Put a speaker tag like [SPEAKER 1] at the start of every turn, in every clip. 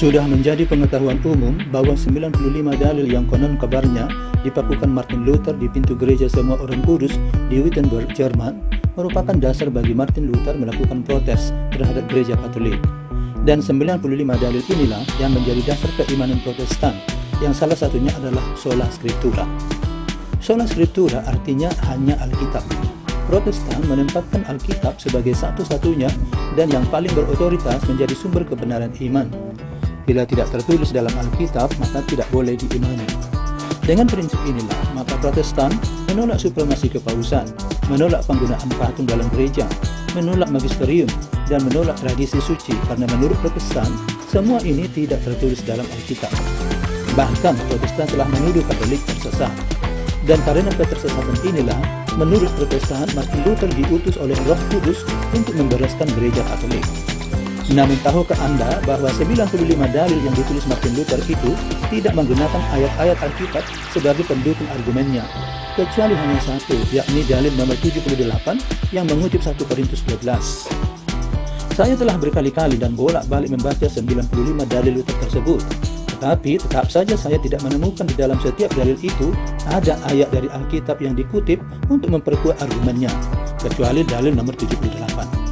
[SPEAKER 1] Sudah menjadi pengetahuan umum bahwa 95 dalil yang konon kabarnya dipakukan Martin Luther di pintu gereja semua orang kudus di Wittenberg, Jerman, merupakan dasar bagi Martin Luther melakukan protes terhadap gereja Katolik. Dan 95 dalil inilah yang menjadi dasar keimanan Protestan, yang salah satunya adalah Sola Scriptura. Sola Scriptura artinya hanya Alkitab. Protestan menempatkan Alkitab sebagai satu-satunya dan yang paling berotoritas menjadi sumber kebenaran iman. Bila tidak tertulis dalam Alkitab, maka tidak boleh diimani. Dengan prinsip inilah, maka Protestan menolak supremasi kepausan, menolak penggunaan patung dalam gereja, menolak magisterium, dan menolak tradisi suci karena menurut Protestan, semua ini tidak tertulis dalam Alkitab. Bahkan Protestan telah menuduh Katolik tersesat. Dan karena ketersesatan inilah, menurut Protestan, Martin Luther diutus oleh Roh Kudus untuk membereskan gereja Katolik. Namun tahukah Anda bahwa 95 dalil yang ditulis Martin Luther itu tidak menggunakan ayat-ayat Alkitab sebagai pendukung argumennya, kecuali hanya satu, yakni dalil nomor 78 yang mengutip 1 Korintus 12. Saya telah berkali-kali dan bolak-balik membaca 95 dalil Luther tersebut, tetapi tetap saja saya tidak menemukan di dalam setiap dalil itu ada ayat dari Alkitab yang dikutip untuk memperkuat argumennya, kecuali dalil nomor 78.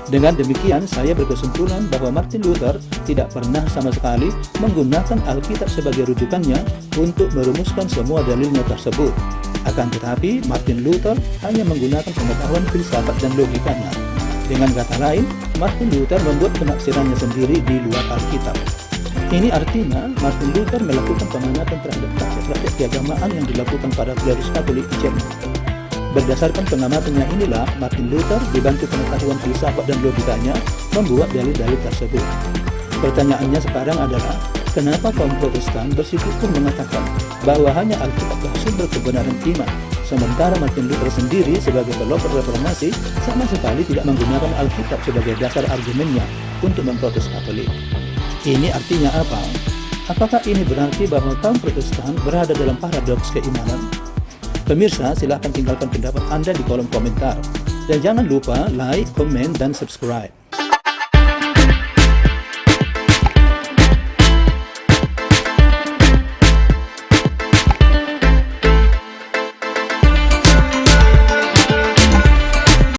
[SPEAKER 1] Dengan demikian, saya berkesimpulan bahwa Martin Luther tidak pernah sama sekali menggunakan Alkitab sebagai rujukannya untuk merumuskan semua dalilnya tersebut. Akan tetapi, Martin Luther hanya menggunakan pengetahuan filsafat dan logikanya. Dengan kata lain, Martin Luther membuat penafsirannya sendiri di luar Alkitab. Ini artinya, Martin Luther melakukan pemanasan terhadap praktek keagamaan yang dilakukan pada klerus Katolik di Jerman. Berdasarkan pengamatannya inilah, Martin Luther dibantu pengetahuan filsafat dan logikanya membuat dalil-dalil tersebut. Pertanyaannya sekarang adalah, kenapa kaum Protestan bersikukuh mengatakan bahwa hanya Alkitablah sumber kebenaran iman, sementara Martin Luther sendiri sebagai pelopor reformasi sama sekali tidak menggunakan Alkitab sebagai dasar argumennya untuk memprotes Katolik? Ini artinya apa? Apakah ini berarti bahwa kaum Protestan berada dalam paradoks keimanan? Pemirsa, silahkan tinggalkan pendapat Anda di kolom komentar. Dan jangan lupa like, komen, dan subscribe.